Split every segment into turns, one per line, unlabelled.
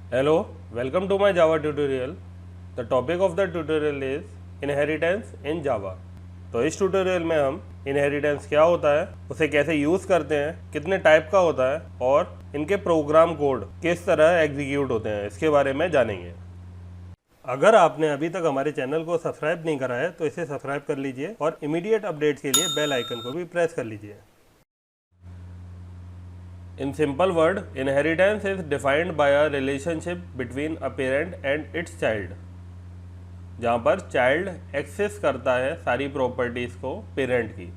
Hello, welcome to my Java tutorial. The topic of the tutorial is inheritance in Java. तो इस tutorial में हम inheritance क्या होता है, उसे कैसे यूज़ करते हैं, कितने टाइप का होता है और इनके प्रोग्राम कोड किस तरह एग्जीक्यूट होते हैं, इसके बारे में जानेंगे। अगर आपने अभी तक हमारे चैनल को सब्सक्राइब नहीं करा है तो इसे सब्सक्राइब कर लीजिए और इमीडिएट अपडेट्स के लिए बेल आइकन को भी प्रेस कर लीजिए। In simple word, inheritance is defined by a relationship between a parent and its child, जहाँ पर चाइल्ड एक्सेस करता है सारी प्रॉपर्टीज़ को पेरेंट की।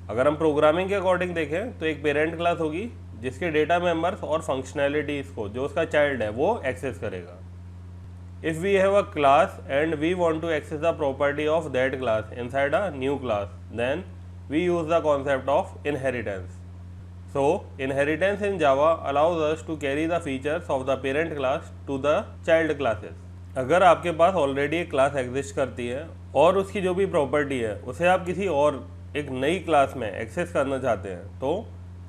अगर हम प्रोग्रामिंग के अकॉर्डिंग देखें तो एक पेरेंट क्लास होगी जिसके डेटा मेंबर्स और फंक्शनैलिटीज़ को जो उसका चाइल्ड है वो एक्सेस करेगा। If we have a class and we want to access the property of that class inside a new class, then we use the concept of inheritance. So, inheritance in Java allows us to carry the features of the parent class to the child classes. अगर आपके पास already एक class exist करती है और उसकी जो भी property है उसे आप किसी और एक नई क्लास में एक्सेस करना चाहते हैं तो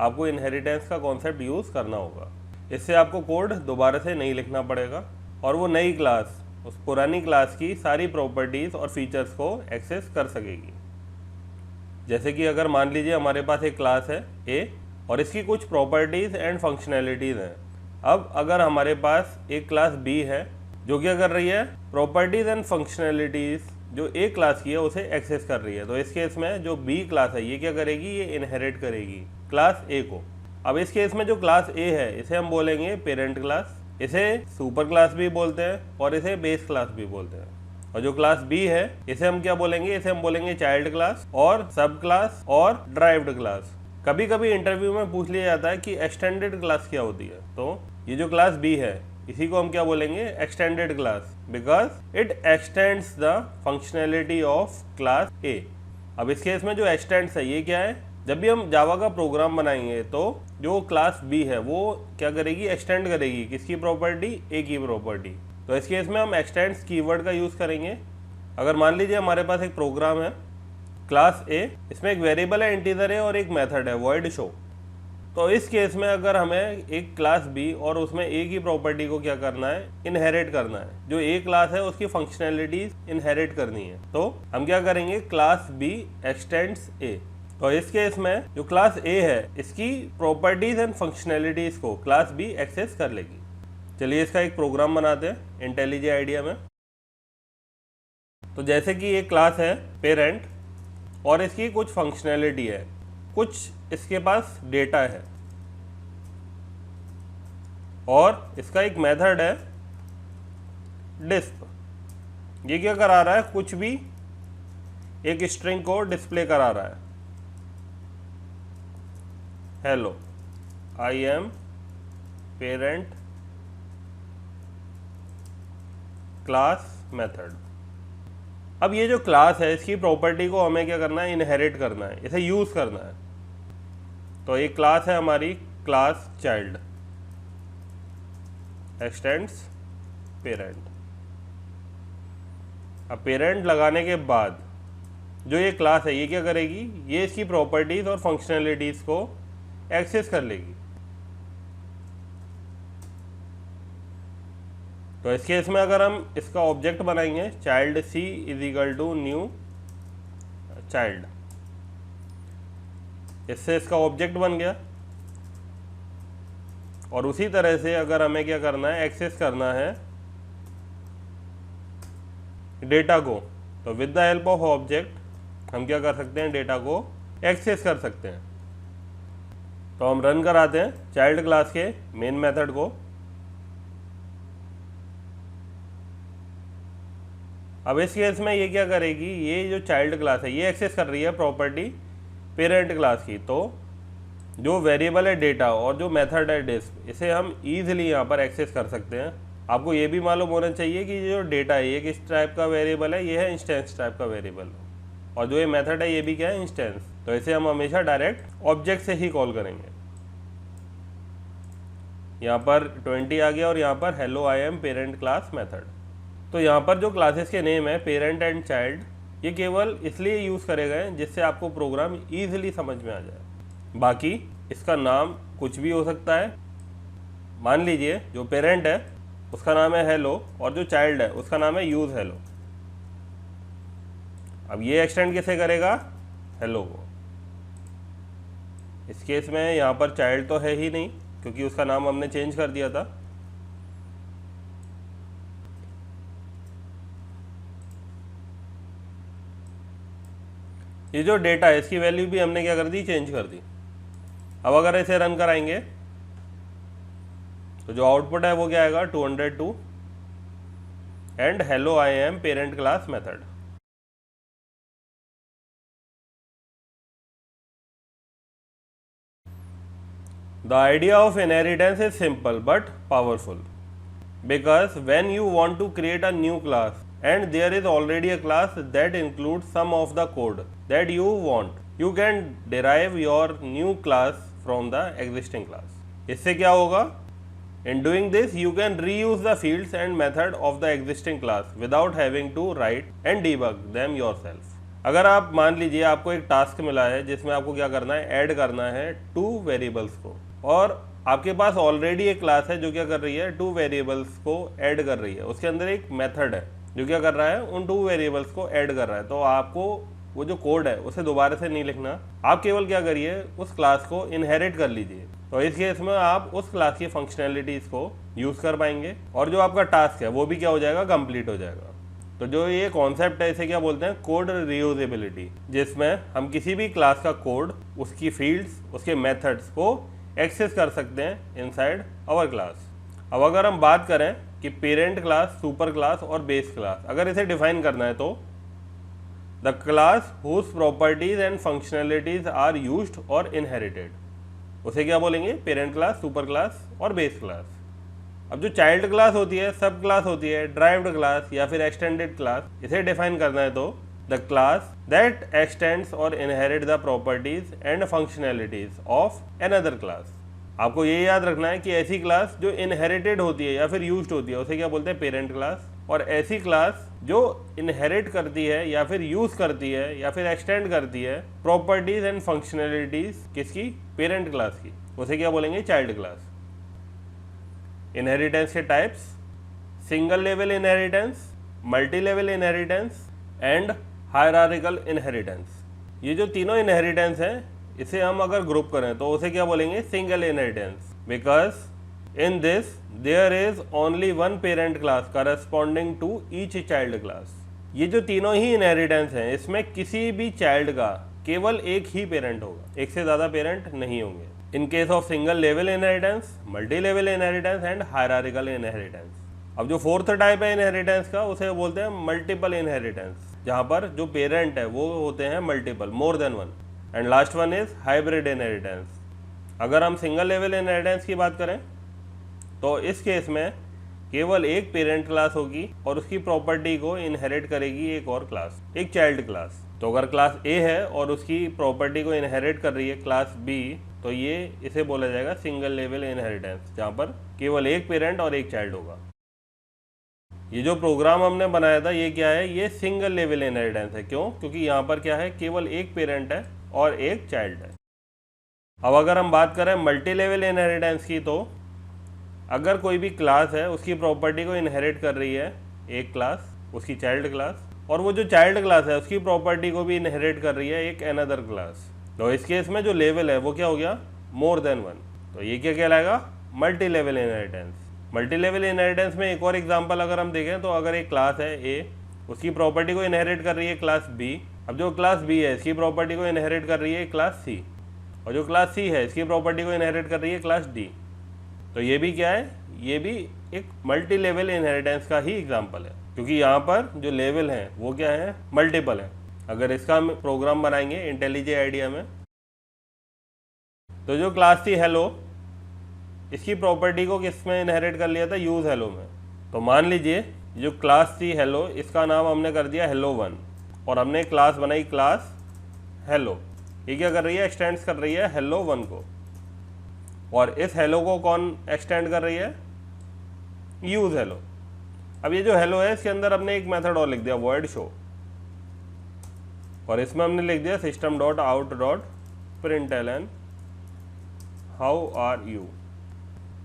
आपको इनहेरिटेंस का कॉन्सेप्ट यूज़ करना होगा। इससे आपको कोड दोबारा से नहीं लिखना पड़ेगा और वो नई क्लास उस पुरानी क्लास की सारी प्रॉपर्टीज़ और फीचर्स को एक्सेस कर सकेगी। जैसे कि अगर मान लीजिए हमारे पास एक क्लास है ए और इसकी कुछ प्रॉपर्टीज़ एंड फंक्शनैलिटीज़ हैं। अब अगर हमारे पास एक क्लास बी है जो क्या कर रही है, प्रॉपर्टीज़ एंड फंक्शनैलिटीज़ जो ए क्लास की है उसे एक्सेस कर रही है, तो इस केस में जो बी क्लास है ये क्या करेगी, ये इनहेरिट करेगी क्लास ए को। अब इस केस में जो क्लास ए है इसे हम बोलेंगे पेरेंट क्लास, इसे सुपर क्लास भी बोलते हैं और इसे बेस क्लास भी बोलते हैं। और जो क्लास बी है इसे हम क्या बोलेंगे, इसे हम बोलेंगे चाइल्ड क्लास और सब क्लास और ड्राइव्ड क्लास। कभी कभी इंटरव्यू में पूछ लिया जाता है कि एक्सटेंडेड क्लास क्या होती है, तो ये जो क्लास बी है इसी को हम क्या बोलेंगे, extended class, because it extends the functionality of class ए। अब इस केस में जो एक्सटेंड्स है ये क्या है, जब भी हम जावा का प्रोग्राम बनाएंगे तो जो क्लास बी है वो क्या करेगी, एक्सटेंड करेगी किसकी प्रॉपर्टी, ए की प्रॉपर्टी। तो इस केस में हम एक्सटेंड्स कीवर्ड का यूज़ करेंगे। अगर मान लीजिए हमारे पास एक प्रोग्राम है क्लास ए, इसमें एक वेरिएबल है इंटीजर है और एक मेथड है वॉइड शो। तो इस केस में अगर हमें एक क्लास बी और उसमें ए की प्रॉपर्टी को क्या करना है, इनहेरिट करना है, जो ए क्लास है उसकी फंक्शनैलिटीज इनहेरिट करनी है, तो हम क्या करेंगे, क्लास बी एक्सटेंड्स ए। तो इस केस में जो क्लास ए है इसकी प्रॉपर्टीज एंड फंक्शनैलिटीज को क्लास बी एक्सेस कर लेगी। चलिए इसका एक प्रोग्राम बनाते हैं इंटेलिजे आइडिया में। तो जैसे कि एक क्लास है पेरेंट और इसकी कुछ फंक्शनैलिटी है, कुछ इसके पास डेटा है और इसका एक मेथड है डिस्प। ये क्या करा रहा है, कुछ भी एक स्ट्रिंग को डिस्प्ले करा रहा है, hello I am parent class method. अब ये जो क्लास है इसकी प्रॉपर्टी को हमें क्या करना है, इनहेरिट करना है, इसे यूज़ करना है। तो एक क्लास है हमारी क्लास चाइल्ड एक्सटेंड्स पेरेंट। अब पेरेंट लगाने के बाद जो ये क्लास है ये क्या करेगी, ये इसकी प्रॉपर्टीज़ और फंक्शनैलिटीज़ को एक्सेस कर लेगी। तो इस केस में अगर हम इसका ऑब्जेक्ट बनाएंगे child c is equal to new child, इससे इसका ऑब्जेक्ट बन गया। और उसी तरह से अगर हमें क्या करना है, एक्सेस करना है डेटा को, तो with the help of object हम क्या कर सकते हैं, डेटा को एक्सेस कर सकते हैं। तो हम रन कराते हैं चाइल्ड क्लास के मेन मेथड को। अब इस केस में ये क्या करेगी, ये जो चाइल्ड क्लास है ये एक्सेस कर रही है प्रॉपर्टी पेरेंट क्लास की। तो जो वेरिएबल है डेटा और जो मेथड है डिस्प, इसे हम ईजिली यहाँ पर एक्सेस कर सकते हैं। आपको ये भी मालूम होना चाहिए कि जो डेटा है ये किस टाइप का वेरिएबल है, ये है इंस्टेंस टाइप का वेरिएबल, और जो ये मेथड है ये भी क्या है, इंस्टेंस। तो इसे हम हमेशा डायरेक्ट ऑब्जेक्ट से ही कॉल करेंगे। यहाँ पर 20 आ गया और यहाँ पर hello I am parent class method. तो यहाँ पर जो क्लासेस के नेम है पेरेंट एंड चाइल्ड, ये केवल इसलिए यूज़ करे गए जिससे आपको प्रोग्राम ईजिली समझ में आ जाए। बाकी इसका नाम कुछ भी हो सकता है। मान लीजिए जो पेरेंट है उसका नाम है हेलो और जो चाइल्ड है उसका नाम है यूज़ हेलो। अब ये एक्सटेंड किसे करेगा? हेलो को। इस केस में यहाँ पर चाइल्ड तो है ही नहीं क्योंकि उसका नाम हमने चेंज कर दिया था। ये जो डेटा है इसकी वैल्यू भी हमने क्या कर दी? चेंज कर दी। अब अगर इसे रन कराएंगे तो जो आउटपुट है वो क्या आएगा? 202 and hello I am parent class method. The idea of inheritance is simple but powerful because when you want to create a new class and there is already a class that includes some of the code that you want, you can derive your new class from the existing class. इससे क्या होगा? In doing this, you can reuse the fields and method of the existing class without having to write and debug them yourself. अगर आप मान लीजिए आपको एक task मिला है जिसमें आपको क्या करना है? ऐड करना है 2 वेरिएबल्स को, और आपके पास ऑलरेडी एक क्लास है जो क्या कर रही है? 2 वेरिएबल्स को ऐड कर रही है। उसके अंदर एक मेथड है जो क्या कर रहा है? उन 2 वेरिएबल्स को ऐड कर रहा है। तो आपको वो जो कोड है उसे दोबारा से नहीं लिखना, आप केवल क्या करिए? उस क्लास को इनहेरिट कर लीजिए। तो इस केस में आप उस क्लास की फंक्शनैलिटीज़ को यूज़ कर पाएंगे और जो आपका टास्क है वो भी क्या हो जाएगा? कंप्लीट हो जाएगा। तो जो ये कॉन्सेप्ट है इसे क्या बोलते हैं? कोड रीयूजेबिलिटी, जिसमें हम किसी भी क्लास का कोड, उसकी फील्ड्स, उसके मेथड्स को एक्सेस कर सकते हैं इनसाइड आवर क्लास। अब अगर हम बात करें कि पेरेंट क्लास, सुपर क्लास और बेस क्लास, अगर इसे डिफाइन करना है तो the class whose properties and functionalities are used और इनहेरिटेड, उसे क्या बोलेंगे? पेरेंट क्लास, सुपर क्लास और बेस क्लास। अब जो चाइल्ड क्लास होती है, सब क्लास होती है, ड्राइव्ड क्लास या फिर एक्सटेंडेड क्लास, इसे डिफाइन करना है तो द क्लास दैट एक्सटेंड्स और inherit the properties and functionalities of another class. आपको ये याद रखना है कि ऐसी क्लास जो इनहेरिटेड होती है या फिर यूज्ड होती है उसे क्या बोलते हैं? Parent class. और ऐसी क्लास जो इनहेरिट करती है या फिर यूज़ करती है या फिर एक्सटेंड करती है प्रॉपर्टीज एंड फंक्शनैलिटीज किसकी? पेरेंट क्लास की, उसे क्या बोलेंगे? Child class. इनहेरिटेंस के types: single level inheritance, multi level inheritance and hierarchical inheritance. ये जो तीनों इनहेरिटेंस हैं इसे हम अगर ग्रुप करें तो उसे क्या बोलेंगे? Single inheritance, because in this there is only one parent class corresponding to each child class. ये जो तीनों ही इनहेरिटेंस हैं इसमें किसी भी चाइल्ड का केवल एक ही पेरेंट होगा, एक से ज़्यादा पेरेंट नहीं होंगे। In case of single level inheritance, multi level inheritance and hierarchical inheritance. अब जो फोर्थ टाइप है इनहेरिटेंस का उसे बोलते हैं मल्टीपल इनहेरिटेंस, जहाँ पर जो पेरेंट है वो होते हैं multiple, more than one. And last one is hybrid inheritance. अगर हम सिंगल लेवल इनहेरिटेंस की बात करें तो इस केस में केवल एक पेरेंट क्लास होगी और उसकी प्रॉपर्टी को इनहेरिट करेगी एक और क्लास, एक चाइल्ड क्लास। तो अगर क्लास ए है और उसकी प्रॉपर्टी को इनहेरिट कर रही है क्लास बी, तो ये इसे बोला जाएगा सिंगल लेवल इनहेरिटेंस, जहाँ पर केवल एक पेरेंट और एक चाइल्ड होगा। ये जो प्रोग्राम हमने बनाया था ये क्या है? ये सिंगल लेवल इनहेरिटेंस है। क्यों? क्योंकि यहाँ पर क्या है? केवल एक पेरेंट है और एक चाइल्ड है। अब अगर हम बात करें मल्टी लेवल इनहेरिटेंस की, तो अगर कोई भी क्लास है उसकी प्रॉपर्टी को इनहेरिट कर रही है एक क्लास, उसकी चाइल्ड क्लास, और वो जो चाइल्ड क्लास है उसकी प्रॉपर्टी को भी इनहेरिट कर रही है एक अनदर क्लास, तो इस केस में जो लेवल है वो क्या हो गया? मोर देन वन। तो ये क्या कहलाएगा? Multi level inheritance. Multi level inheritance में एक और एग्जांपल अगर हम देखें तो अगर एक क्लास है ए, उसकी प्रॉपर्टी को इनहेरिट कर रही है क्लास बी। अब जो क्लास बी है इसकी प्रॉपर्टी को इनहेरिट कर रही है क्लास सी, और जो क्लास सी है इसकी प्रॉपर्टी को इनहेरिट कर रही है क्लास डी। तो ये भी क्या है? ये भी एक मल्टी लेवल इनहेरिटेंस का ही एग्जांपल है, क्योंकि यहाँ पर जो लेवल हैं वो क्या है? मल्टीपल है। अगर इसका हम प्रोग्राम बनाएंगे इंटेलिजे आइडिया में, तो जो क्लास थी हेलो, इसकी प्रॉपर्टी को किस में इनहेरिट कर लिया था? यूज़ हेलो में। तो मान लीजिए जो क्लास थी हेलो, इसका नाम हमने कर दिया हेलो वन, और हमने क्लास बनाई क्लास हेलो। ये क्या कर रही है? एक्सटेंड्स कर रही है हेलो वन को, और इस हेलो को कौन एक्सटेंड कर रही है? Use hello. अब ये जो हेलो है इसके अंदर हमने एक मेथड और लिख दिया, वॉइड शो, और इसमें हमने लिख दिया system dot out dot println how are you.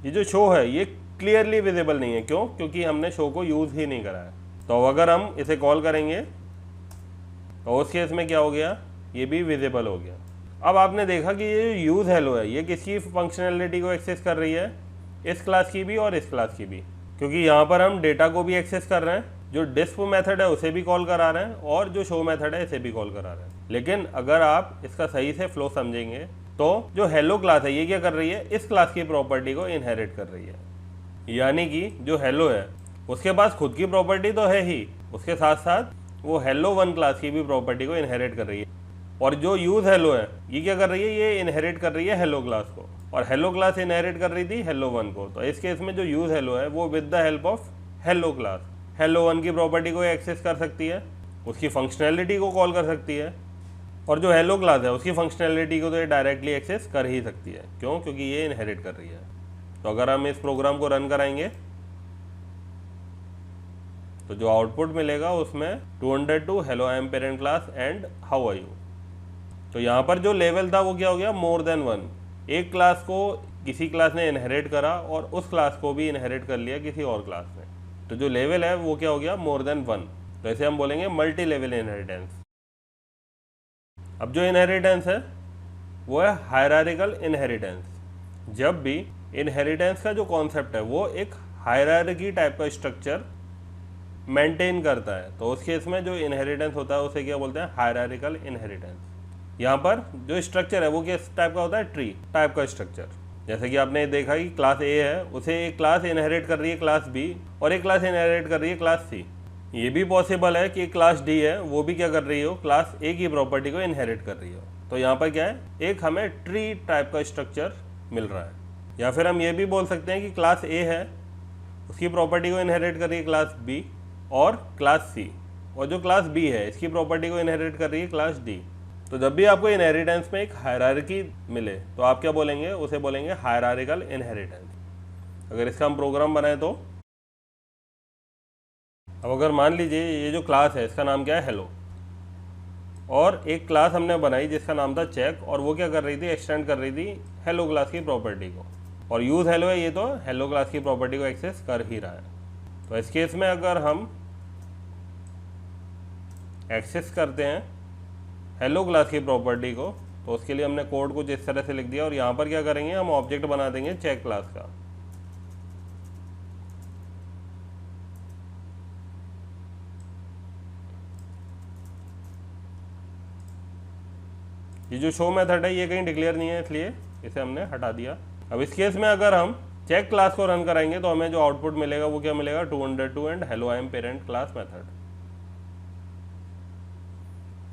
ये जो शो है ये क्लियरली विजिबल नहीं है। क्यों? क्योंकि हमने शो को यूज़ ही नहीं करा है। तो अगर हम इसे कॉल करेंगे तो उस केस में क्या हो गया, ये भी विजिबल हो गया। अब आपने देखा कि ये यूज़ हेलो है, ये किसकी फंक्शनैलिटी को एक्सेस कर रही है, इस क्लास की भी और इस क्लास की भी, क्योंकि यहाँ पर हम डेटा को भी एक्सेस कर रहे हैं, जो डिस्प मेथड है उसे भी कॉल करा रहे हैं और जो शो मेथड है इसे भी कॉल करा रहे हैं। लेकिन अगर आप इसका सही से फ्लो समझेंगे तो जो हेलो क्लास है ये क्या कर रही है, इस क्लास की प्रॉपर्टी को इनहेरिट कर रही है। यानी कि जो हेलो है उसके पास खुद की प्रॉपर्टी तो है ही, उसके साथ साथ वो हेलो वन क्लास की भी प्रॉपर्टी को इनहेरिट कर रही है। और जो यूज हेलो है ये क्या कर रही है, ये इनहेरिट कर रही है हेलो क्लास को, और हेलो क्लास इनहेरिट कर रही थी हेलो वन को। तो इस केस में जो यूज हेलो है वो with the help of hello class hello one की प्रॉपर्टी को एक्सेस कर सकती है, उसकी फंक्शनैलिटी को कॉल कर सकती है, और जो हेलो क्लास है उसकी फंक्शनैलिटी को तो ये डायरेक्टली एक्सेस कर ही सकती है। क्यों? क्योंकि ये इनहेरिट कर रही है। तो अगर हम इस प्रोग्राम को रन कराएंगे तो जो आउटपुट मिलेगा उसमें 202 hello I am parent class and how are you. तो यहाँ पर जो लेवल था वो क्या हो गया, मोर देन वन। एक क्लास को किसी क्लास ने इनहेरिट करा और उस क्लास को भी इनहेरिट कर लिया किसी और क्लास ने। तो जो लेवल है वो क्या हो गया, मोर देन वन। तो ऐसे हम बोलेंगे मल्टी लेवल इनहेरिटेंस। अब जो इनहेरिटेंस है वो है हायरार्किकल इनहेरिटेंस। जब भी इनहेरिटेंस का जो कॉन्सेप्ट है वो एक हायरार्की टाइप का स्ट्रक्चर मेंटेन करता है, तो उस केस में जो इनहेरिटेंस होता है उसे क्या बोलते हैं, हायरार्किकल इनहेरिटेंस। यहाँ पर जो स्ट्रक्चर है वो किस टाइप का होता है, ट्री टाइप का स्ट्रक्चर। जैसे कि आपने देखा कि क्लास ए है, उसे एक क्लास इनहेरिट कर रही है क्लास बी, और एक क्लास इनहेरिट कर रही है क्लास सी। ये भी पॉसिबल है कि क्लास डी है वो भी क्या कर रही हो, क्लास ए की प्रॉपर्टी को इनहेरिट कर रही हो। तो यहाँ पर क्या है, एक हमें ट्री टाइप का स्ट्रक्चर मिल रहा है। या फिर हम ये भी बोल सकते हैं कि क्लास ए है उसकी प्रॉपर्टी को इनहेरिट कर रही है क्लास बी और क्लास सी, और जो क्लास बी है इसकी प्रॉपर्टी को इनहेरिट कर रही है क्लास डी। तो जब भी आपको इनहेरिटेंस में एक हायरार्की मिले तो आप क्या बोलेंगे, उसे बोलेंगे हायरार्किकल इनहेरिटेंस। अगर इसका हम प्रोग्राम बनाए तो अब अगर मान लीजिए ये जो क्लास है इसका नाम क्या है, हेलो, और एक क्लास हमने बनाई जिसका नाम था चेक, और वो क्या कर रही थी, एक्सटेंड कर रही थी हेलो क्लास की प्रॉपर्टी को, और यूज हेलो है ये तो हेलो क्लास की प्रॉपर्टी को एक्सेस कर ही रहा है। तो इस केस में अगर हम एक्सेस करते हैं हेलो क्लास की प्रॉपर्टी को तो उसके लिए हमने कोड कुछ इस तरह से लिख दिया, और यहाँ पर क्या करेंगे, हम ऑब्जेक्ट बना देंगे चेक क्लास का। ये जो शो मेथड है ये कहीं डिक्लेयर नहीं है इसलिए इसे हमने हटा दिया। अब इस केस में अगर हम चेक क्लास को रन कराएंगे तो हमें जो आउटपुट मिलेगा वो क्या मिलेगा, 202 and hello I am parent class method.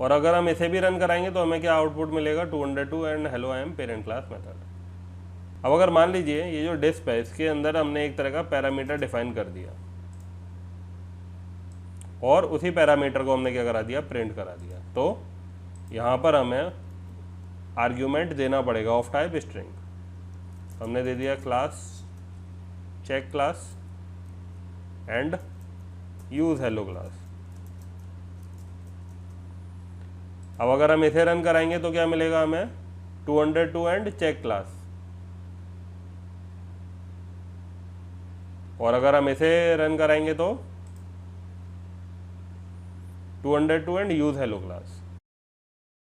और अगर हम इसे भी रन कराएंगे तो हमें क्या आउटपुट मिलेगा, 202 and hello I am parent class method. अब अगर मान लीजिए ये जो डिस्प है इसके अंदर हमने एक तरह का पैरामीटर डिफाइन कर दिया और उसी पैरामीटर को हमने क्या करा दिया, प्रिंट करा दिया। तो यहाँ पर हमें आर्ग्यूमेंट देना पड़ेगा ऑफ टाइप स्ट्रिंग। तो हमने दे दिया class check class and use hello class. अब अगर हम इसे रन कराएंगे तो क्या मिलेगा हमें, 202 एंड चेक क्लास, और अगर हम इसे रन कराएंगे तो 202 एंड यूज हेलो क्लास।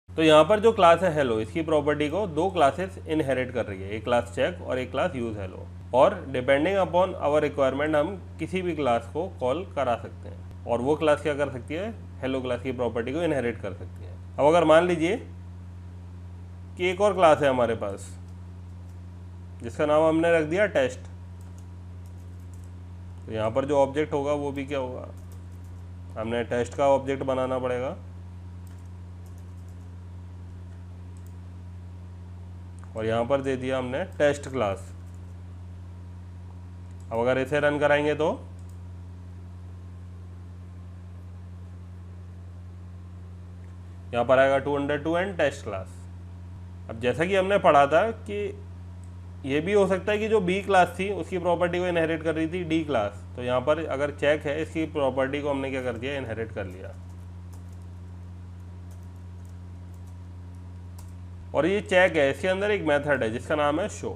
तो यहाँ पर जो क्लास है हेलो इसकी प्रॉपर्टी को दो क्लासेस इनहेरिट कर रही है, एक क्लास चेक और एक क्लास यूज हेलो, और डिपेंडिंग अपॉन आवर रिक्वायरमेंट हम किसी भी क्लास को कॉल करा सकते हैं, और वो क्लास क्या कर सकती है, हेलो क्लास की प्रॉपर्टी को इनहेरिट कर सकती है। अब अगर मान लीजिए कि एक और क्लास है हमारे पास जिसका नाम हमने रख दिया टेस्ट, तो यहाँ पर जो ऑब्जेक्ट होगा वो भी क्या होगा, हमने टेस्ट का ऑब्जेक्ट बनाना पड़ेगा, और यहाँ पर दे दिया हमने टेस्ट क्लास। अब अगर इसे रन कराएंगे तो यहाँ पर आएगा 202 एंड टेस्ट क्लास। अब जैसा कि हमने पढ़ा था कि ये भी हो सकता है कि जो बी क्लास थी उसकी प्रॉपर्टी को इनहेरिट कर रही थी डी क्लास, तो यहाँ पर अगर चेक है इसकी प्रॉपर्टी को हमने क्या कर दिया, इनहेरिट कर लिया। और ये चेक है, इसके अंदर एक मेथड है जिसका नाम है शो।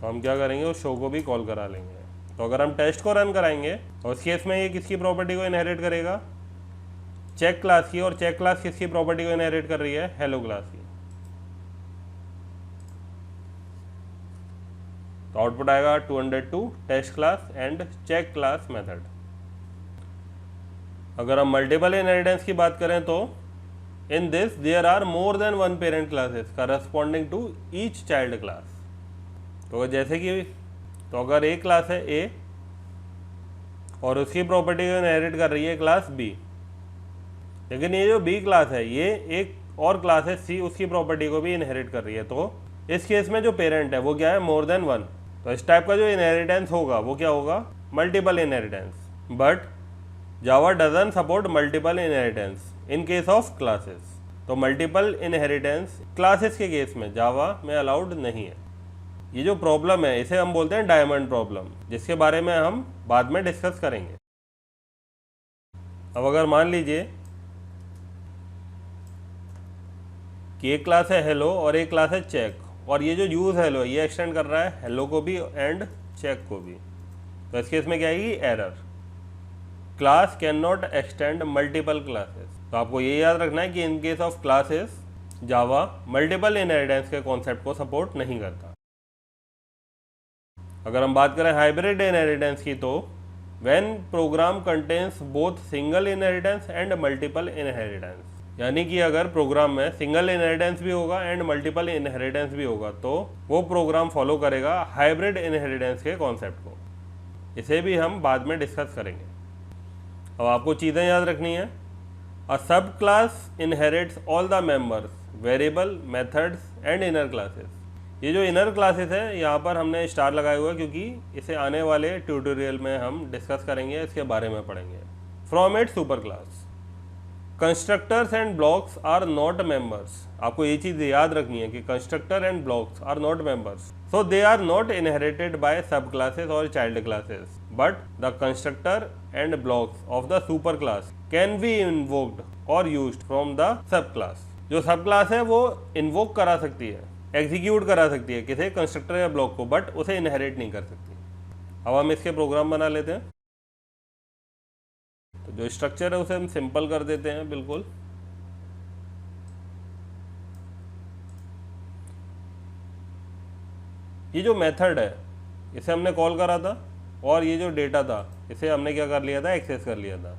तो हम क्या करेंगे, उस शो को भी कॉल करा लेंगे। तो अगर हम टेस्ट को रन कराएंगे तो उस केस में ये किसकी प्रॉपर्टी को इनहेरिट करेगा, चेक क्लास की, और चेक क्लास किसकी प्रॉपर्टी को इनहेरिट कर रही है, हेलो क्लास की। तो आउटपुट आएगा 202 test class and check class method. अगर हम मल्टीपल इनहेरिटेंस की बात करें तो in this there are more than one parent classes corresponding to each child class. तो जैसे कि तो अगर एक क्लास है ए और उसकी प्रॉपर्टी को इनहेरिट कर रही है क्लास बी, लेकिन ये जो बी क्लास है ये एक और क्लास है सी, उसकी प्रॉपर्टी को भी इनहेरिट कर रही है, तो इस केस में जो पेरेंट है वो क्या है, मोर देन वन। तो इस टाइप का जो इनहेरिटेंस होगा वो क्या होगा, multiple inheritance. But Java doesn't support multiple inheritance in case of classes. तो मल्टीपल इनहेरिटेंस क्लासेस के केस में जावा में अलाउड नहीं है। ये जो प्रॉब्लम है इसे हम बोलते हैं डायमंड प्रॉब्लम, जिसके बारे में हम बाद में डिस्कस करेंगे। अब अगर मान लीजिए कि एक क्लास है हेलो और एक क्लास है चेक, और ये जो यूज हेलो ये एक्सटेंड कर रहा है हेलो को भी एंड चेक को भी, तो इस केस में क्या आएगी, error. Class can not extend multiple classes. तो आपको ये याद रखना है कि in case of classes Java multiple inheritance के कॉन्सेप्ट को सपोर्ट नहीं करता। अगर हम बात करें हाइब्रिड इनहेरिटेंस की, तो when program contains both single inheritance and multiple inheritance, यानी कि अगर प्रोग्राम में सिंगल इनहेरिटेंस भी होगा एंड मल्टीपल इनहेरिटेंस भी होगा तो वो प्रोग्राम फॉलो करेगा हाइब्रिड इनहेरिटेंस के कॉन्सेप्ट को। इसे भी हम बाद में डिस्कस करेंगे। अब आपको चीज़ें याद रखनी है। अ सब class inherits all the members, variable, methods and inner classes. ये जो इनर क्लासेस है यहाँ पर हमने स्टार लगाया हुआ है क्योंकि इसे आने वाले ट्यूटोरियल में हम डिस्कस करेंगे, इसके बारे में पढ़ेंगे। From it super class, constructors and blocks are not members. आपको ये चीज़ याद रखनी है कि constructor and blocks are not members, so they are not inherited by sub classes और child classes, but the constructor and blocks of the super class can be invoked और used from the sub class. जो sub class है वो invoke करा सकती है, execute करा सकती है किसी कंस्ट्रक्टर या ब्लॉक को, बट उसे इनहेरिट नहीं कर सकती। अब हम इसके प्रोग्राम बना लेते हैं। तो जो स्ट्रक्चर है उसे हम सिंपल कर देते हैं बिल्कुल। ये जो मेथड है इसे हमने कॉल करा था, और ये जो डेटा था इसे हमने क्या कर लिया था, एक्सेस कर लिया था।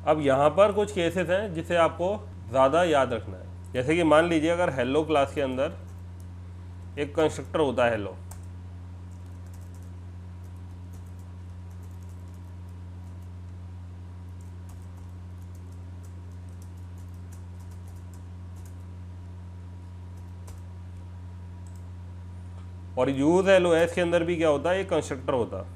अब यहाँ पर कुछ केसेस हैं जिसे आपको ज़्यादा याद रखना है। जैसे कि मान लीजिए अगर हेलो क्लास के अंदर एक कंस्ट्रक्टर होता है हेलो, और यूज हेलो है, इसके अंदर भी क्या होता है, एक कंस्ट्रक्टर होता है।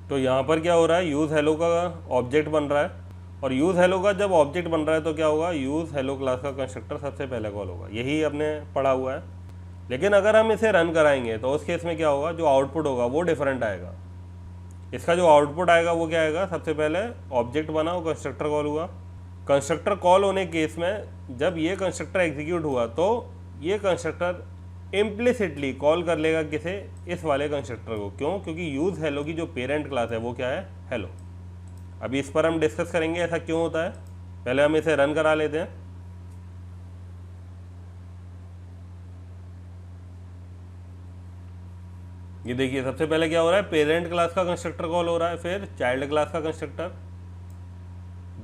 तो यहाँ पर क्या हो रहा है, यूज़ हेलो का ऑब्जेक्ट बन रहा है, और यूज़ हेलो का जब ऑब्जेक्ट बन रहा है तो क्या होगा, यूज़ हेलो क्लास का कंस्ट्रक्टर सबसे पहले कॉल होगा। यही अपने पढ़ा हुआ है। लेकिन अगर हम इसे रन कराएंगे तो उस केस में क्या होगा, जो आउटपुट होगा वो डिफरेंट आएगा। इसका जो आउटपुट आएगा वो क्या आएगा, सबसे पहले ऑब्जेक्ट बना और कंस्ट्रक्टर कॉल हुआ। कंस्ट्रक्टर कॉल होने के केस में जब ये कंस्ट्रक्टर एग्जीक्यूट हुआ तो ये कंस्ट्रक्टर इम्प्लिसिटली कॉल कर लेगा किसे, इस वाले कंस्ट्रक्टर को। क्यों, क्योंकि यूज़ हेलो की जो पेरेंट क्लास है वो क्या है, हेलो। अभी इस पर हम डिस्कस करेंगे ऐसा क्यों होता है। पहले हम इसे रन करा लेते हैं। ये देखिए सबसे पहले क्या हो रहा है, पेरेंट क्लास का कंस्ट्रक्टर कॉल हो रहा है, फिर चाइल्ड क्लास का कंस्ट्रक्टर,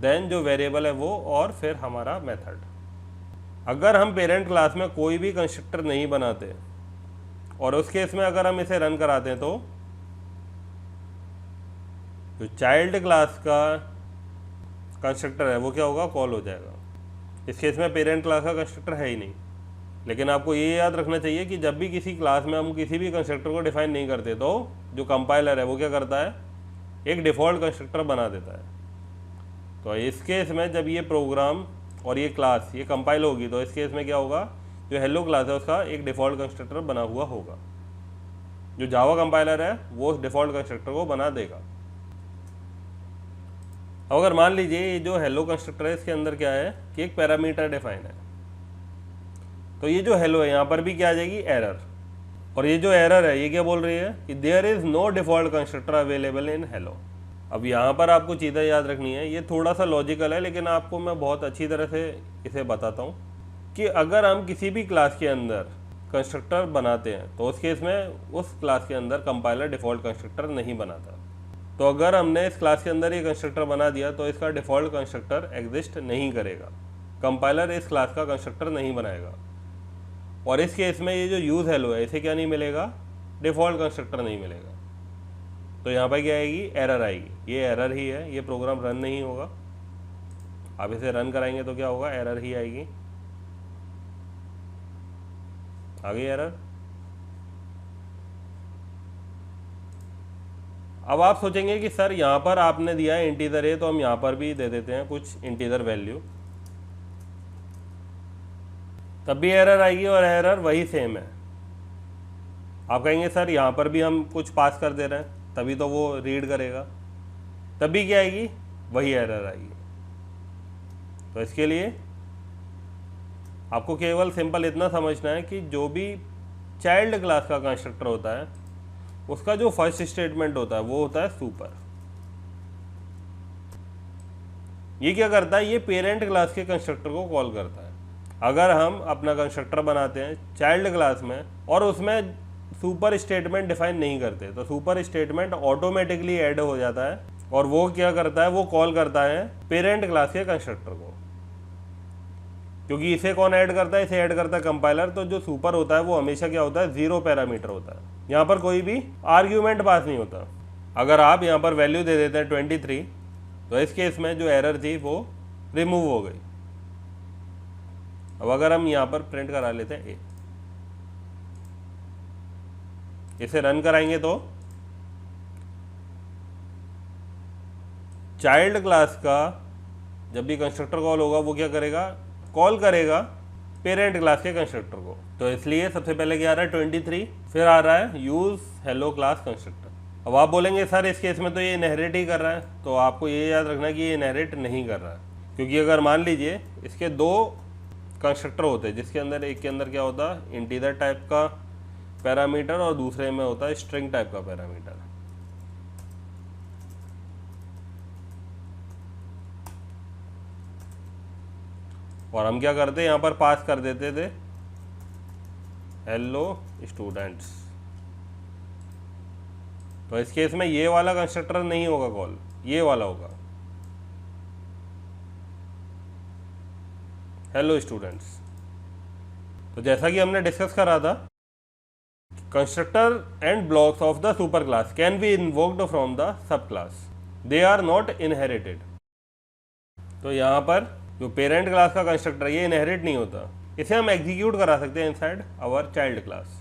देन जो वेरिएबल है वो, और फिर हमारा मेथड। अगर हम पेरेंट क्लास में कोई भी कंस्ट्रक्टर नहीं बनाते और उस केस में अगर हम इसे रन कराते हैं तो जो चाइल्ड क्लास का कंस्ट्रक्टर है वो क्या होगा, कॉल हो जाएगा। इस केस में पेरेंट क्लास का कंस्ट्रक्टर है ही नहीं। लेकिन आपको ये याद रखना चाहिए कि जब भी किसी क्लास में हम किसी भी कंस्ट्रक्टर को डिफाइन नहीं करते तो जो कंपाइलर है वो क्या करता है, एक डिफ़ॉल्ट कंस्ट्रक्टर बना देता है। तो इस केस में जब ये प्रोग्राम और ये क्लास ये कंपाइल होगी तो इस केस में क्या होगा, जो हेलो क्लास है उसका एक डिफ़ॉल्ट कंस्ट्रक्टर बना हुआ होगा। जो जावा कंपाइलर है वो उस डिफ़ॉल्ट कंस्ट्रक्टर को बना देगा। अब अगर मान लीजिए ये जो हेलो कंस्ट्रक्टर है इसके अंदर क्या है कि एक पैरामीटर डिफाइन है, तो ये जो हेलो है यहाँ पर भी क्या आ जाएगी, एरर। और ये जो एरर है ये क्या बोल रही है कि there is no default constructor available in hello. अब यहाँ पर आपको चीज़ें याद रखनी है, ये थोड़ा सा लॉजिकल है लेकिन आपको मैं बहुत अच्छी तरह से इसे बताता हूँ कि अगर हम किसी भी क्लास के अंदर कंस्ट्रक्टर बनाते हैं तो उस केस में उस क्लास के अंदर कंपाइलर डिफ़ॉल्ट कंस्ट्रक्टर नहीं बनाता। तो अगर हमने इस क्लास के अंदर ये कंस्ट्रक्टर बना दिया तो इसका डिफ़ॉल्ट कंस्ट्रक्टर एग्जिस्ट नहीं करेगा, कंपाइलर इस क्लास का कंस्ट्रक्टर नहीं बनाएगा। और इस केस में ये जो यूज़ हेलो है इसे क्या नहीं मिलेगा, डिफ़ॉल्ट कंस्ट्रक्टर नहीं मिलेगा। तो यहाँ पर क्या आएगी, एरर आएगी। ये एरर ही है, ये प्रोग्राम रन नहीं होगा। आप इसे रन कराएंगे तो क्या होगा, एरर ही आएगी। आ गई एरर। अब आप सोचेंगे कि सर यहाँ पर आपने दिया है इंटीजर ए, तो हम यहाँ पर भी दे देते हैं कुछ इंटीजर वैल्यू, तब भी एरर आएगी और एरर वही सेम है। आप कहेंगे सर यहाँ पर भी हम कुछ पास कर दे रहे हैं तभी तो वो रीड करेगा, तभी क्या आएगी, वही एरर आएगी। तो इसके लिए आपको केवल सिंपल इतना समझना है कि जो भी चाइल्ड क्लास का कंस्ट्रक्टर होता है उसका जो फर्स्ट स्टेटमेंट होता है वो होता है सुपर। ये क्या करता है, ये पेरेंट क्लास के कंस्ट्रक्टर को कॉल करता है। अगर हम अपना कंस्ट्रक्टर बनाते हैं चाइल्ड क्लास में और उसमें सुपर स्टेटमेंट डिफाइन नहीं करते तो सुपर स्टेटमेंट ऑटोमेटिकली ऐड हो जाता है और वो क्या करता है, वो कॉल करता है पेरेंट क्लास के कंस्ट्रक्टर को। क्योंकि इसे कौन ऐड करता है, इसे ऐड करता है कंपाइलर। तो जो सुपर होता है वो हमेशा क्या होता है, 0 पैरामीटर होता है। यहाँ पर कोई भी आर्ग्यूमेंट पास नहीं होता। अगर आप यहाँ पर वैल्यू दे देते हैं 23 तो इस केस में जो एरर थी वो रिमूव हो गई। अब अगर हम यहाँ पर प्रिंट करा लेते हैं ए, इसे रन कराएंगे तो चाइल्ड क्लास का जब भी कंस्ट्रक्टर कॉल होगा वो क्या करेगा, कॉल करेगा पेरेंट क्लास के कंस्ट्रक्टर को। तो इसलिए सबसे पहले क्या आ रहा है 23, फिर आ रहा है यूज हेलो क्लास कंस्ट्रक्टर। अब आप बोलेंगे सर इस केस में तो ये इनहेरिट ही कर रहा है, तो आपको ये याद रखना कि ये इनहेरिट नहीं कर रहा है। क्योंकि अगर मान लीजिए इसके 2 कंस्ट्रक्टर होते हैं जिसके अंदर एक के अंदर क्या होता है, इंटीजर टाइप का पैरामीटर और दूसरे में होता है स्ट्रिंग टाइप का पैरामीटर। और हम क्या करते हैं, यहाँ पर पास कर देते थे हेलो स्टूडेंट्स। तो इस केस में ये वाला कंस्ट्रक्टर नहीं होगा कॉल, ये वाला होगा हेलो स्टूडेंट्स। तो जैसा कि हमने डिस्कस करा था, constructor and blocks of the super class can be invoked from the sub class, they are not inherited. तो यहाँ पर जो पेरेंट क्लास का कंस्ट्रक्टर ये इनहेरिट नहीं होता, इसे हम एग्जीक्यूट करा सकते हैं इनसाइड आवर चाइल्ड क्लास।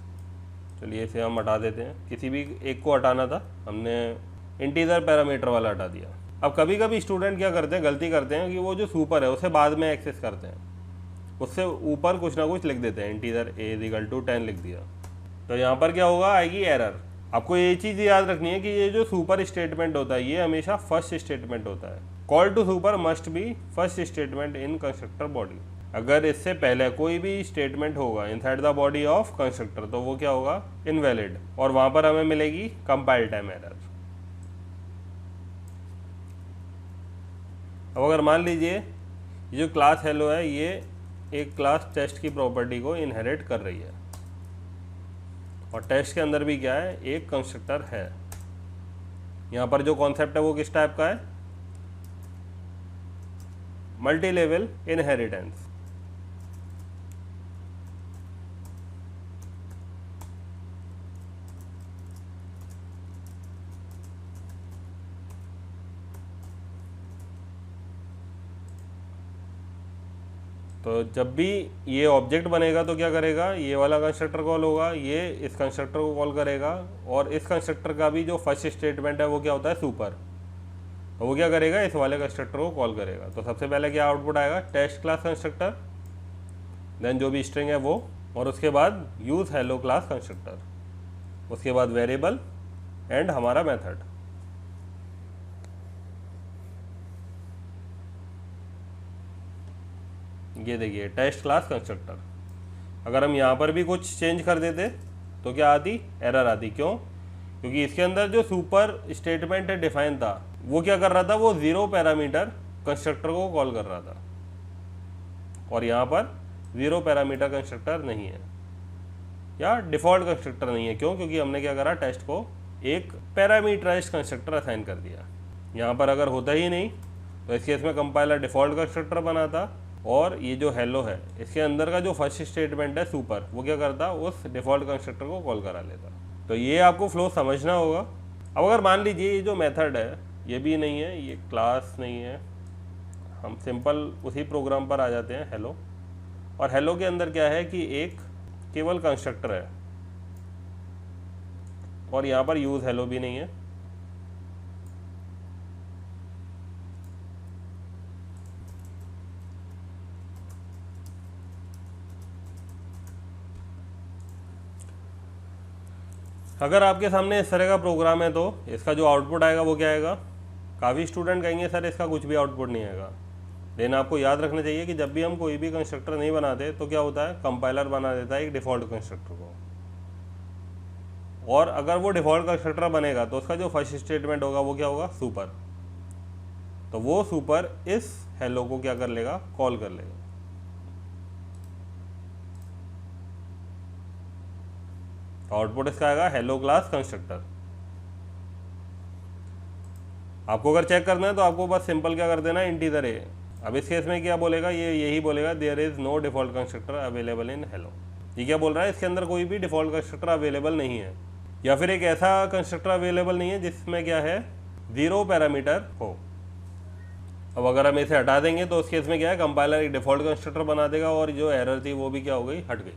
चलिए इसे हम हटा देते हैं, किसी भी एक को हटाना था, हमने इंटीजर पैरामीटर वाला हटा दिया। अब कभी कभी स्टूडेंट क्या करते हैं, गलती करते हैं कि वो जो सुपर है उसे बाद में एक्सेस करते हैं, उससे ऊपर कुछ ना कुछ लिख देते हैं, इंटीजर ए इक्वल टू 10 लिख दिया। तो यहाँ पर क्या होगा, आएगी एरर। आपको ये चीज़ याद रखनी है कि ये जो सुपर स्टेटमेंट होता है ये हमेशा फर्स्ट स्टेटमेंट होता है। Call to super must be first statement in constructor body. अगर इससे पहले कोई भी स्टेटमेंट होगा inside the body of constructor तो वो क्या होगा, इनवैलिड, और वहाँ पर हमें मिलेगी कंपाइल टाइम एरर। अब अगर मान लीजिए ये जो क्लास हेलो है ये एक क्लास टेस्ट की प्रॉपर्टी को इनहेरिट कर रही है और टेस्ट के अंदर भी क्या है, एक कंस्ट्रक्टर है। यहाँ पर जो कॉन्सेप्ट है वो किस टाइप का है, मल्टी लेवल इनहेरिटेंस। तो जब भी ये ऑब्जेक्ट बनेगा तो क्या करेगा, ये वाला कंस्ट्रक्टर कॉल होगा, ये इस कंस्ट्रक्टर को कॉल करेगा और इस कंस्ट्रक्टर का भी जो फर्स्ट स्टेटमेंट है वो क्या होता है, सुपर। तो वो क्या करेगा, इस वाले कंस्ट्रक्टर को कॉल करेगा। तो सबसे पहले क्या आउटपुट आएगा, टेस्ट क्लास कंस्ट्रक्टर, देन जो भी स्ट्रिंग है वो, और उसके बाद यूज़ हेलो क्लास कंस्ट्रक्टर, उसके बाद वेरिएबल एंड हमारा मेथड। ये देखिए टेस्ट क्लास कंस्ट्रक्टर। अगर हम यहाँ पर भी कुछ चेंज कर देते तो क्या आती, एरर आती। क्यों? क्योंकि इसके अंदर जो सुपर स्टेटमेंट डिफाइन था वो क्या कर रहा था, वो 0 पैरामीटर कंस्ट्रक्टर को कॉल कर रहा था, और यहाँ पर 0 पैरामीटर कंस्ट्रक्टर नहीं है या डिफ़ॉल्ट कंस्ट्रक्टर नहीं है। क्यों? क्योंकि हमने क्या करा, टेस्ट को एक पैरामीटराइज्ड कंस्ट्रक्टर असाइन कर दिया। यहाँ पर अगर होता ही नहीं तो इस केस में कंपाइलर डिफ़ॉल्ट कंस्ट्रक्टर बनाता, और ये जो हेलो है इसके अंदर का जो फर्स्ट स्टेटमेंट है सुपर, वो क्या करता, उस डिफ़ॉल्ट कंस्ट्रक्टर को कॉल करा लेता। तो ये आपको फ्लो समझना होगा। अब अगर मान लीजिए ये जो मेथड है ये भी नहीं है, ये क्लास नहीं है, हम सिंपल उसी प्रोग्राम पर आ जाते हैं, हेलो। और हेलो के अंदर क्या है कि एक केवल कंस्ट्रक्टर है, और यहाँ पर यूज़ हेलो भी नहीं है। अगर आपके सामने इस तरह का प्रोग्राम है तो इसका जो आउटपुट आएगा वो क्या आएगा, काफ़ी स्टूडेंट कहेंगे सर इसका कुछ भी आउटपुट नहीं आएगा। लेकिन आपको याद रखना चाहिए कि जब भी हम कोई भी कंस्ट्रक्टर नहीं बनाते तो क्या होता है, कंपाइलर बना देता है एक डिफ़ॉल्ट कंस्ट्रक्टर को, और अगर वो डिफ़ॉल्ट कंस्ट्रक्टर बनेगा तो उसका जो फर्स्ट स्टेटमेंट होगा वो क्या होगा, सुपर। तो वो सुपर इस हेलो को क्या कर लेगा, कॉल कर लेगा। आउटपुट इसका आएगा हेलो क्लास कंस्ट्रक्टर। आपको अगर चेक करना है तो आपको बस सिंपल क्या कर देना, इंटीजर ए। अब इस केस में क्या बोलेगा, ये यही बोलेगा there is no default constructor available in hello. ये क्या बोल रहा है, इसके अंदर कोई भी डिफ़ॉल्ट कंस्ट्रक्टर अवेलेबल नहीं है, या फिर एक ऐसा कंस्ट्रक्टर अवेलेबल नहीं है जिसमें क्या है, 0 पैरामीटर हो। अब अगर हम इसे हटा देंगे तो उस केस में क्या है, कंपाइलर एक डिफ़ॉल्ट कंस्ट्रक्टर बना देगा, और जो एरर थी वो भी क्या हो गई, हट गई।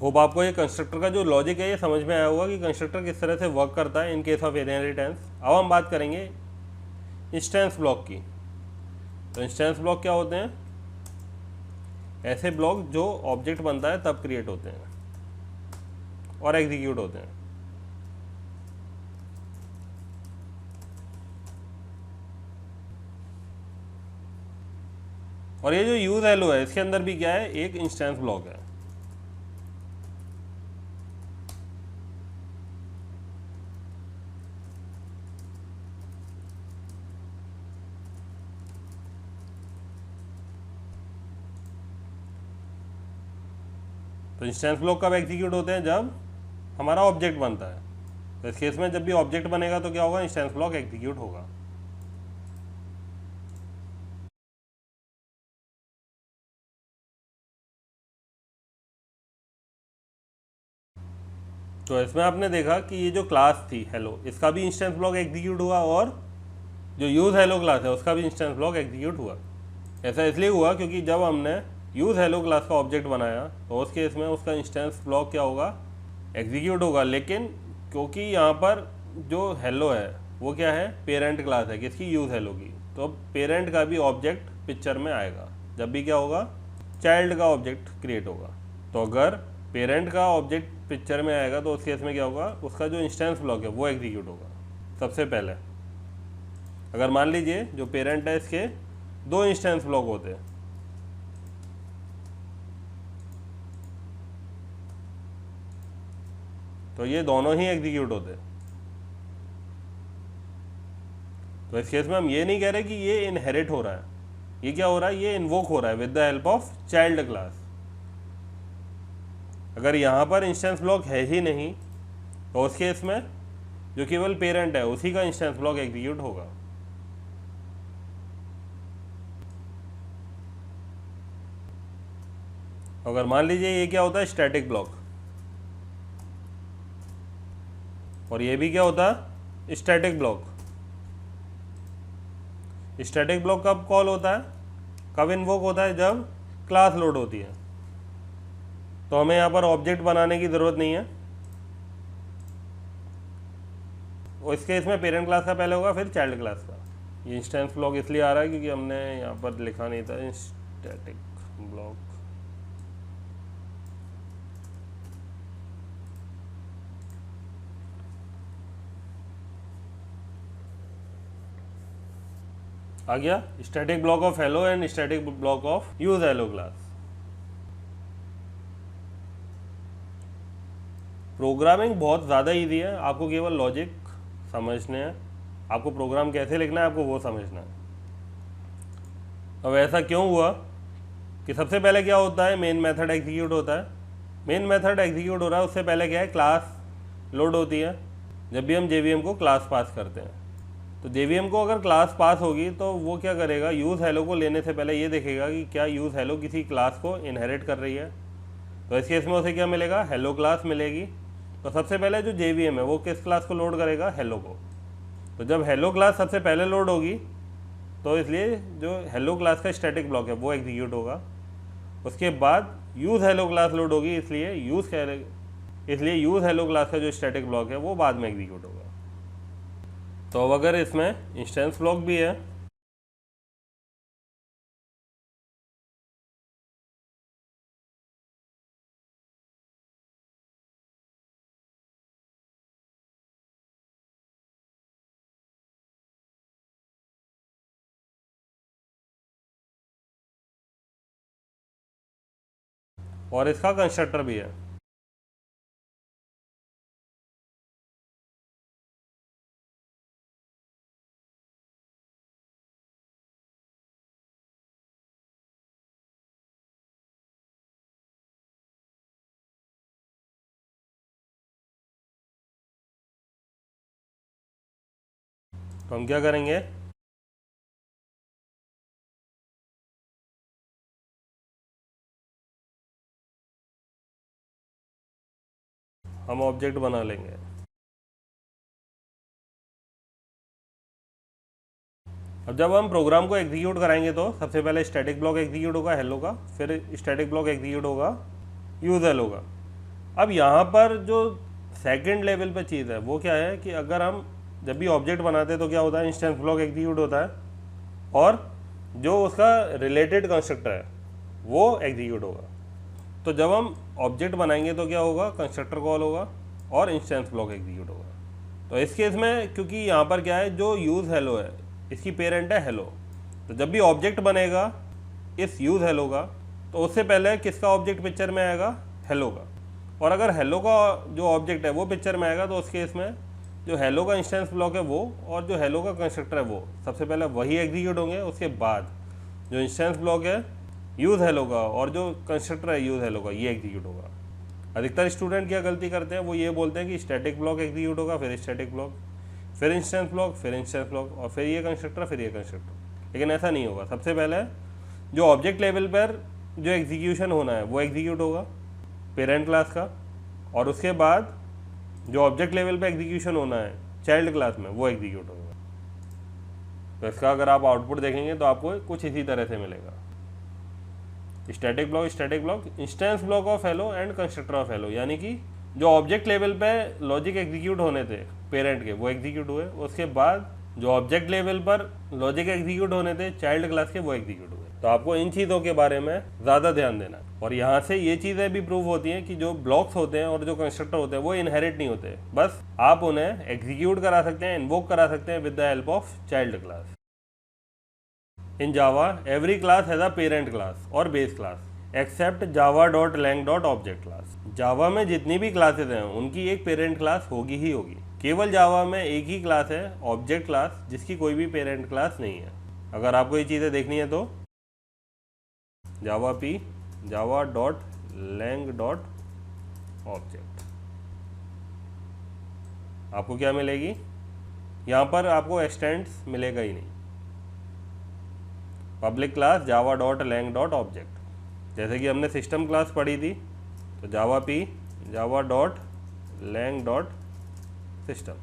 होप आपको ये कंस्ट्रक्टर का जो लॉजिक है ये समझ में आया होगा कि कंस्ट्रक्टर किस तरह से वर्क करता है इन केस ऑफ इनहेरिटेंस। अब हम बात करेंगे इंस्टेंस ब्लॉक की। तो इंस्टेंस ब्लॉक क्या होते हैं, ऐसे ब्लॉक जो ऑब्जेक्ट बनता है तब क्रिएट होते हैं और एग्जीक्यूट होते हैं। और ये जो यूज हेलो है इसके अंदर भी क्या है, एक इंस्टेंस ब्लॉक है। तो इंस्टेंस ब्लॉक कब एग्जीक्यूट होते हैं, जब हमारा ऑब्जेक्ट बनता है। तो इस केस में जब भी ऑब्जेक्ट बनेगा तो क्या होगा, इंस्टेंस ब्लॉक एग्जीक्यूट होगा। तो इसमें आपने देखा कि ये जो क्लास थी हेलो, इसका भी इंस्टेंस ब्लॉक एग्जीक्यूट हुआ, और जो यूज़ हेलो क्लास है उसका भी इंस्टेंस ब्लॉक एग्जीक्यूट हुआ। ऐसा इसलिए हुआ क्योंकि जब हमने यूज़ हेलो क्लास का ऑब्जेक्ट बनाया तो उस केस में उसका इंस्टेंस ब्लॉक क्या होगा, एग्जीक्यूट होगा। लेकिन क्योंकि यहाँ पर जो हेलो है वो क्या है, पेरेंट क्लास है किसकी, यूज़ हेलो की, तो पेरेंट का भी ऑब्जेक्ट पिक्चर में आएगा जब भी क्या होगा, चाइल्ड का ऑब्जेक्ट क्रिएट होगा। तो अगर पेरेंट का ऑब्जेक्ट पिक्चर में आएगा तो उस केस में क्या होगा, उसका जो इंस्टेंस ब्लॉक है वो एग्जीक्यूट होगा सबसे पहले। अगर मान लीजिए जो पेरेंट है इसके 2 इंस्टेंस ब्लॉक होते हैं, तो ये दोनों ही एग्जीक्यूट होते हैं। तो इस केस में हम ये नहीं कह रहे कि ये इनहेरिट हो रहा है, ये क्या हो रहा है, ये इन्वोक हो रहा है with the help of child class. अगर यहाँ पर इंस्टेंस ब्लॉक है ही नहीं तो उस केस में जो केवल पेरेंट है उसी का इंस्टेंस ब्लॉक एग्जीक्यूट होगा। अगर मान लीजिए ये क्या होता है, स्टैटिक ब्लॉक, और ये भी क्या होता है, स्टैटिक ब्लॉक। स्टैटिक ब्लॉक कब कॉल होता है, कब इन्वोक होता है, जब क्लास लोड होती है। तो हमें यहाँ पर ऑब्जेक्ट बनाने की ज़रूरत नहीं है, और इसके इसमें पेरेंट क्लास का पहले होगा फिर चाइल्ड क्लास का। ये इंस्टेंस ब्लॉक इसलिए आ रहा है क्योंकि हमने यहाँ पर लिखा नहीं था स्टैटिक ब्लॉक। आ गया static block of hello and static block of use hello class. Programming बहुत ज़्यादा इजी है, आपको केवल लॉजिक समझने हैं, आपको प्रोग्राम कैसे लिखना है आपको वो समझना है। अब ऐसा क्यों हुआ कि सबसे पहले क्या होता है, मेन मेथड एग्जीक्यूट होता है। मेन मेथड एग्जीक्यूट हो रहा है, उससे पहले क्या है, क्लास लोड होती है। जब भी हम जेवीएम को क्लास पास करते हैं तो जेवीएम को अगर क्लास पास होगी तो वो क्या करेगा, यूज़ हेलो को लेने से पहले ये देखेगा कि क्या यूज़ हेलो किसी क्लास को इनहेरिट कर रही है। तो इस केस में उसे क्या मिलेगा, हेलो क्लास मिलेगी। तो सबसे पहले जो जेवीएम है वो किस क्लास को लोड करेगा, हेलो को। तो जब हेलो क्लास सबसे पहले लोड होगी तो इसलिए जो हेलो क्लास का स्टैटिक ब्लॉक है वो एग्जीक्यूट होगा। उसके बाद यूज़ हेलो क्लास लोड होगी, इसलिए यूज़ हेलो क्लास का जो स्टैटिक ब्लॉक है वो बाद में एग्जीक्यूट होगा। तो अब अगर इसमें इंस्टेंस ब्लॉक भी है और इसका कंस्ट्रक्टर भी है, तो हम क्या करेंगे, हम ऑब्जेक्ट बना लेंगे। अब जब हम प्रोग्राम को एग्जीक्यूट कराएंगे तो सबसे पहले स्टैटिक ब्लॉक एग्जीक्यूट होगा हेलो का, फिर स्टैटिक ब्लॉक एग्जीक्यूट होगा यूज हेलो का। अब यहाँ पर जो सेकंड लेवल पे चीज़ है वो क्या है कि अगर हम जब भी ऑब्जेक्ट बनाते हैं तो क्या होता है, इंस्टेंस ब्लॉक एग्जीक्यूट होता है और जो उसका रिलेटेड कंस्ट्रक्टर है वो एग्जीक्यूट होगा। तो जब हम ऑब्जेक्ट बनाएंगे तो क्या होगा, कंस्ट्रक्टर कॉल होगा और इंस्टेंस ब्लॉक एग्जीक्यूट होगा। तो इस केस में क्योंकि यहाँ पर क्या है, जो यूज़ हेलो है इसकी पेरेंट है हेलो, तो जब भी ऑब्जेक्ट बनेगा इस यूज़ हेलो का तो उससे पहले किसका ऑब्जेक्ट पिक्चर में आएगा, हेलो का। और अगर हेलो का जो ऑब्जेक्ट है वो पिक्चर में आएगा तो उस केस में जो हेलो का इंस्टेंस ब्लॉक है वो और जो हेलो का कंस्ट्रक्टर है वो सबसे पहले वही एग्जीक्यूट होंगे। उसके बाद जो इंस्टेंस ब्लॉक है यूज़ हेलो का और जो कंस्ट्रक्टर है यूज़ हेलो का ये एग्जीक्यूट होगा। अधिकतर स्टूडेंट क्या गलती करते हैं, वो ये बोलते हैं कि स्टैटिक ब्लॉक एग्जीक्यूट होगा, फिर स्टैटिक ब्लॉक, फिर इंस्टेंस ब्लॉक, फिर इंस्टेंस ब्लॉक और फिर ये कंस्ट्रक्टर, फिर ये कंस्ट्रक्टर। लेकिन ऐसा नहीं होगा। सबसे पहले जो ऑब्जेक्ट लेवल पर जो एग्जीक्यूशन होना है वो एग्जीक्यूट होगा पेरेंट क्लास का, और उसके बाद जो ऑब्जेक्ट लेवल पे एग्जीक्यूशन होना है चाइल्ड क्लास में वो एग्जीक्यूट होगा। तो इसका अगर आप आउटपुट देखेंगे तो आपको कुछ इसी तरह से मिलेगा, static block, instance block of hello and constructor of hello. यानी कि जो ऑब्जेक्ट लेवल पे लॉजिक एग्जीक्यूट होने थे पेरेंट के वो एग्जीक्यूट हुए, उसके बाद जो ऑब्जेक्ट लेवल पर लॉजिक एग्जीक्यूट होने थे चाइल्ड क्लास के वो एग्जीक्यूट हुए। तो आपको इन चीज़ों के बारे में ज़्यादा ध्यान देना है। और यहाँ से ये चीज़ें भी प्रूव होती हैं कि जो ब्लॉक्स होते हैं और जो कंस्ट्रक्टर होते हैं वो इनहेरिट नहीं होते, बस आप उन्हें एग्जीक्यूट करा सकते हैं, इन्वोक करा सकते हैं with the help of child class. In Java, every class has a parent class और base class except java.lang.object class। जावा में जितनी भी क्लासेस हैं उनकी एक पेरेंट क्लास होगी ही होगी। केवल जावा में एक ही क्लास है ऑब्जेक्ट क्लास जिसकी कोई भी पेरेंट क्लास नहीं है। अगर आपको ये चीज़ें देखनी है तो जावा पी java.lang.object आपको क्या मिलेगी, यहाँ पर आपको एक्सटेंड्स मिलेगा ही नहीं। पब्लिक क्लास java.lang.object, जैसे कि हमने सिस्टम क्लास पढ़ी थी तो जावा पी java.lang.system।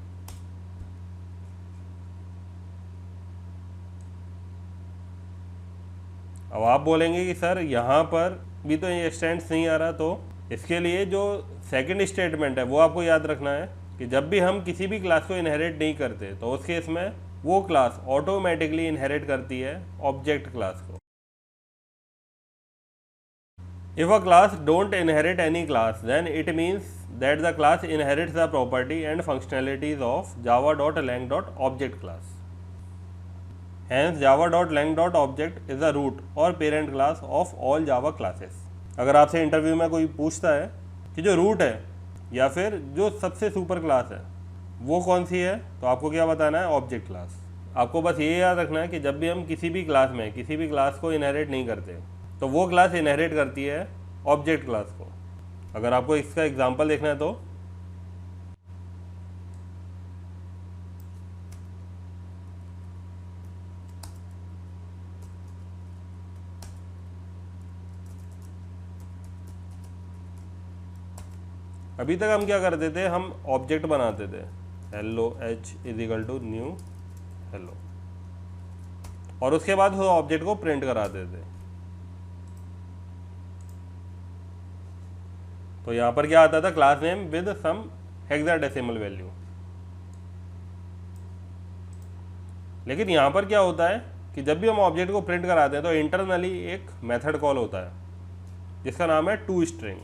अब आप बोलेंगे कि सर यहाँ पर भी तो ये एक्सटेंड्स नहीं आ रहा, तो इसके लिए जो सेकंड स्टेटमेंट है वो आपको याद रखना है कि जब भी हम किसी भी क्लास को इनहेरिट नहीं करते तो उस केस में वो क्लास ऑटोमेटिकली इनहेरिट करती है ऑब्जेक्ट क्लास को। If a class don't inherit any class then it means that the class inherits the property and functionalities of java.lang.object class. Hence java.lang.object is the root or parent class of all Java classes. अगर आपसे interview में कोई पूछता है कि जो root है या फिर जो सबसे सुपर क्लास है वो कौन सी है, तो आपको क्या बताना है? Object class. आपको बस ये याद रखना है कि जब भी हम किसी भी क्लास में किसी भी क्लास को इनहेरिट नहीं करते तो वो क्लास इनहेरिट करती है ऑब्जेक्ट क्लास को। अगर आपको इसका एग्जांपल देखना है तो अभी तक हम क्या करते थे, हम ऑब्जेक्ट बनाते थे hello h = न्यू हेलो और उसके बाद उस ऑब्जेक्ट को प्रिंट कराते थे। तो यहाँ पर क्या आता था? Class name with some hexadecimal value. लेकिन यहाँ पर क्या होता है कि जब भी हम ऑब्जेक्ट को प्रिंट कराते हैं तो इंटरनली एक मेथड कॉल होता है जिसका नाम है toString।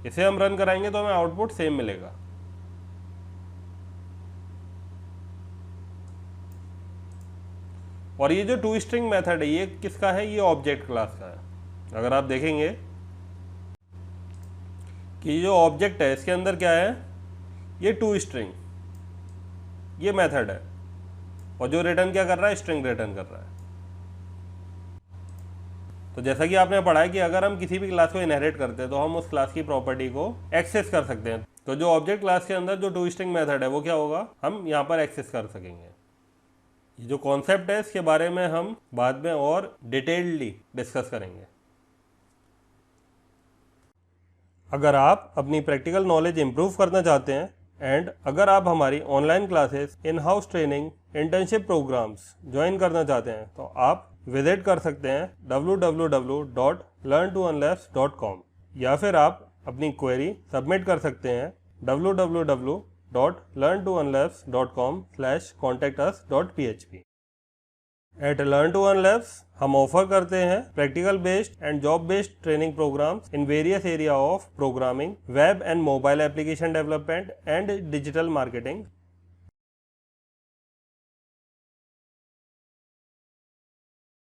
इसे हम रन कराएंगे तो हमें आउटपुट सेम मिलेगा। और ये जो toString मेथड है ये किसका है? ये ऑब्जेक्ट क्लास का है। अगर आप देखेंगे कि जो ऑब्जेक्ट है इसके अंदर क्या है, ये toString ये मेथड है और जो रिटर्न क्या कर रहा है? स्ट्रिंग रिटर्न कर रहा है। तो जैसा कि आपने पढ़ा है कि अगर हम किसी भी क्लास को इनहेरिट करते हैं तो हम उस क्लास की प्रॉपर्टी को एक्सेस कर सकते हैं। तो जो ऑब्जेक्ट क्लास के अंदर जो toString मेथड है वो क्या होगा? हम यहाँ पर एक्सेस कर सकेंगे। ये जो कॉन्सेप्ट है इसके बारे में हम बाद में और डिटेल्डली डिस्कस करेंगे। अगर आप अपनी प्रैक्टिकल नॉलेज इंप्रूव करना चाहते हैं एंड अगर आप हमारी online classes, in house training, internship programs join करना चाहते हैं तो आप विजिट कर सकते हैं www.learntounlabs.com या फिर आप अपनी क्वेरी सबमिट कर सकते हैं www.learntounlabs.com/contactus.php। At Learn to Earn Labs हम ऑफर करते हैं practical based and job based training programs in various area of programming, web and mobile application development and digital marketing